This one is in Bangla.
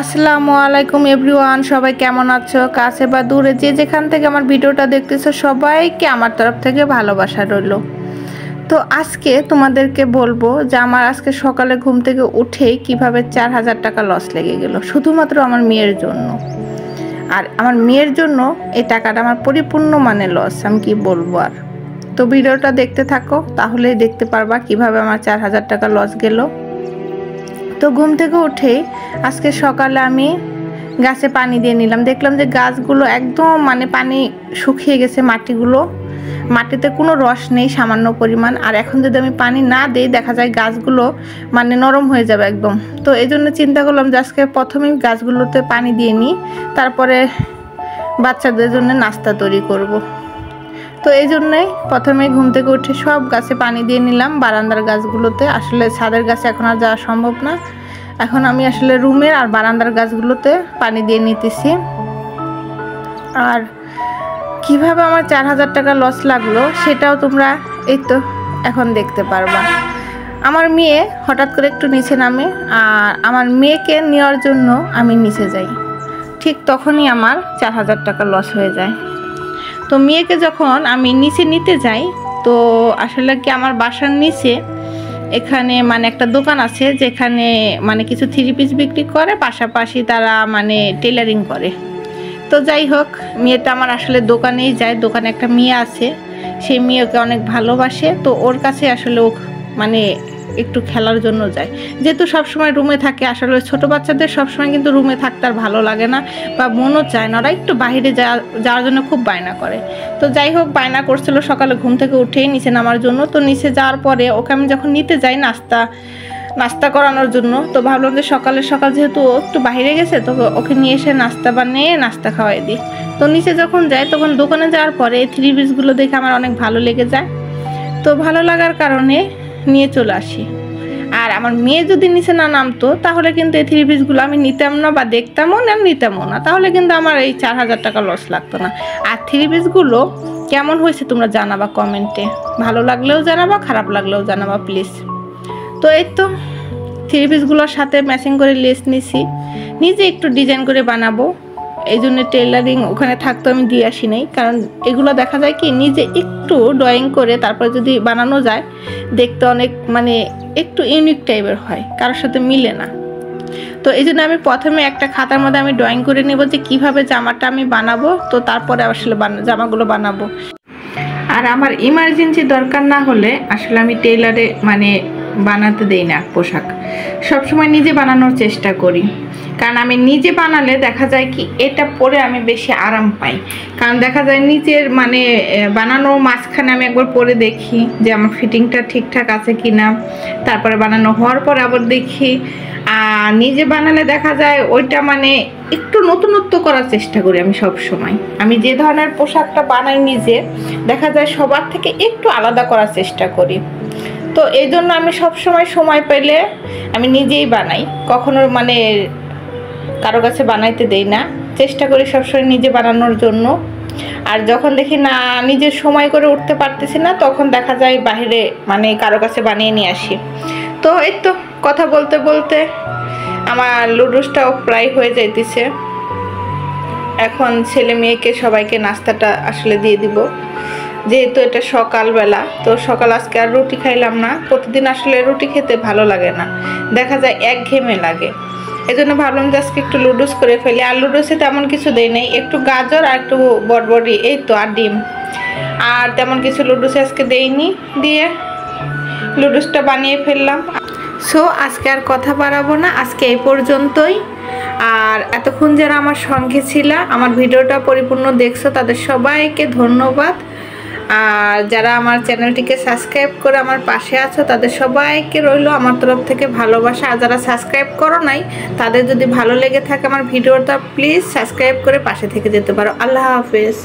আসসালামু আলাইকুম এভরিওয়ান, সবাই কেমন আছো? কাছে বা দূরে যে যেখান থেকে আমার ভিডিওটা দেখতেছো সবাইকে আমার তরফ থেকে ভালোবাসা রইল। তো আজকে তোমাদেরকে বলবো যে আমার আজকে সকালে ঘুম থেকে উঠেই কিভাবে 4000 টাকা লস লেগে গেল শুধুমাত্র আমার মেয়ের জন্য। আর আমার মেয়ের জন্য এই টাকাটা আমার পরিপূর্ণ মানে লস, আমি কি বলবো আর। তো ভিডিওটা দেখতে থাকো, তাহলেই দেখতে পারবা কিভাবে আমার 4000 টাকা লস গেল। তো ঘুম থেকে উঠে আজকে সকালে আমি গাছে পানি দিয়ে নিলাম, দেখলাম যে গাছগুলো একদম মানে পানি শুকিয়ে গেছে, মাটিতে কোনো রস নেই সামান্য পরিমাণ। আর এখন যদি আমি পানি না দিই দেখা যায় গাছগুলো মানে নরম হয়ে যাবে একদম। তো এই জন্য চিন্তা করলাম যে আজকে প্রথমেই গাছগুলোতে পানি দিয়ে নিই, তারপরে বাচ্চাদের জন্য নাস্তা তৈরি করব। তো এই জন্যই প্রথমে ঘুম থেকে উঠে সব গাছে পানি দিয়ে নিলাম, বারান্দার গাছগুলোতে। আসলে ছাদের গাছে এখন আর যাওয়া সম্ভব না, এখন আমি আসলে রুমের আর বারান্দার গাছগুলোতে পানি দিয়ে নিতেছি। আর কিভাবে আমার 4000 টাকা লস লাগলো সেটাও তোমরা এই তো এখন দেখতে পারবা। আমার মেয়ে হঠাৎ করে একটু নিচে নামে, আর আমার মেয়েকে নেওয়ার জন্য আমি নিচে যাই, ঠিক তখনই আমার 4000 টাকা লস হয়ে যায়। তো মেয়েকে যখন আমি নিচে নিতে যাই, তো আসলে কি আমার বাসার নিচে এখানে মানে একটা দোকান আছে যেখানে মানে কিছু থ্রি পিস বিক্রি করে, পাশাপাশি তারা মানে টেলারিং করে। তো যাই হোক, মেয়েটা আমার আসলে দোকানেই যায়, দোকানে একটা মেয়ে আছে, সেই মেয়েকে অনেক ভালোবাসে। তো ওর কাছে আসলে ও মানে একটু খেলার জন্য যায়, যেহেতু সবসময় রুমে থাকে। আসলে ছোট বাচ্চাদের সবসময় কিন্তু রুমে থাকতে আর ভালো লাগে না বা মনও চায় না, ওরা একটু বাইরে যাওয়ার জন্য খুব বায়না করে। তো যাই হোক, বায়না করছিল সকালে ঘুম থেকে উঠেই নিচে নামার জন্য। তো নিচে যাওয়ার পরে ওকে আমি যখন নিতে যাই নাস্তা করানোর জন্য, তো ভাবলাম যে সকাল যেহেতু ও একটু বাইরে গেছে, তো ওকে নিয়ে এসে নাস্তা বানিয়ে নাস্তা খাওয়াই দিই। তো নিচে যখন যাই তখন দোকানে যাওয়ার পরে এই থ্রি পিসগুলো দেখে আমার অনেক ভালো লেগে যায়। তো ভালো লাগার কারণে নিয়ে চলে আসি। আর আমার মেয়ে যদি নিচে না নামতো তাহলে কিন্তু এই থ্রি পিসগুলো আমি নিতাম না বা দেখতামও না, নিতামও না, তাহলে কিন্তু আমার এই 4000 টাকা লস লাগতো না। আর থ্রি পিসগুলো কেমন হয়েছে তোমরা জানাবা কমেন্টে, ভালো লাগলেও জানাবা, খারাপ লাগলেও জানাবা প্লিজ। তো এই তো থ্রি পিসগুলোর সাথে ম্যাচিং করে লেস নিছি, নিজে একটু ডিজাইন করে বানাবো, এই জন্য টেলারিং ওখানে থাকতো আমি দিয়ে আসি নাই। কারণ এগুলো দেখা যায় কি নিজে একটু ড্রয়িং করে তারপরে যদি বানানো যায় দেখতে অনেক মানে একটু ইউনিক টাইপের হয়, কারোর সাথে মিলে না। তো এই জন্য আমি প্রথমে একটা খাতার মধ্যে আমি ড্রয়িং করে নেব যে কীভাবে জামাটা আমি বানাবো, তো তারপরে আসলে জামাগুলো বানাবো। আর আমার ইমার্জেন্সি দরকার না হলে আসলে আমি টেইলারে মানে বানাতে দেই না পোশাক, সবসময় নিজে বানানোর চেষ্টা করি। কারণ আমি নিজে বানালে দেখা যায় কি এটা পরে আমি বেশি আরাম পাই। কারণ দেখা যায় নিজের মানে বানানো মাঝখানে আমি একবার পরে দেখি যে আমার ফিটিংটা ঠিকঠাক আছে কি না, তারপরে বানানো হওয়ার পর আবার দেখি। আর নিজে বানালে দেখা যায় ওইটা মানে একটু নতুনত্ব করার চেষ্টা করি আমি সব সময়। আমি যে ধরনের পোশাকটা বানাই নিজে দেখা যায় সবার থেকে একটু আলাদা করার চেষ্টা করি। তো এই জন্য আমি সবসময় সময় পেলে আমি নিজেই বানাই, কখনো মানে কারো কাছে বানাইতে দেই না, চেষ্টা করি সবসময় নিজে বানানোর জন্য। আর যখন দেখি না নিজের সময় করে উঠতে পারতেছি না, তখন দেখা যায় বাইরে মানে কারো কাছে বানিয়ে নিয়ে আসি। তো এই তো কথা বলতে বলতে আমার লুডুসটাও প্রায় হয়ে যাইতেছে। এখন ছেলে মেয়েকে সবাইকে নাস্তাটা আসলে দিয়ে দিব, যেহেতু এটা সকালবেলা। তো সকাল আজকে আর রুটি খাইলাম না, প্রতিদিন আসলে রুটি খেতে ভালো লাগে না, দেখা যায় একঘেয়েমি লাগে। এই জন্য ভাবলাম যে আজকে একটু লুডুস করে ফেলি। আর লুডুসে তেমন কিছু দেই নাই, একটু গাজর আর একটু বটবটি এই তো আর ডিম, আর তেমন কিছু লুডুসে আজকে দেইনি, দিয়ে লুডুসটা বানিয়ে ফেললাম। সো আজকে আর কথা বাড়াবো না, আজকে এই পর্যন্তই। আর এতক্ষণ যারা আমার সঙ্গে ছিল, আমার ভিডিওটা পরিপূর্ণ দেখছো, তাদের সবাইকে ধন্যবাদ। আর যারা আমার চ্যানেলটিকে সাবস্ক্রাইব করে আমার পাশে আছো তাদের সবাইকে রইলো আমার তরফ থেকে ভালোবাসা। আর যারা সাবস্ক্রাইব করো নাই তাদের যদি ভালো লেগে থাকে আমার ভিডিওটা প্লিজ সাবস্ক্রাইব করে পাশে থেকে যেতে পারো। আল্লাহ হাফেজ।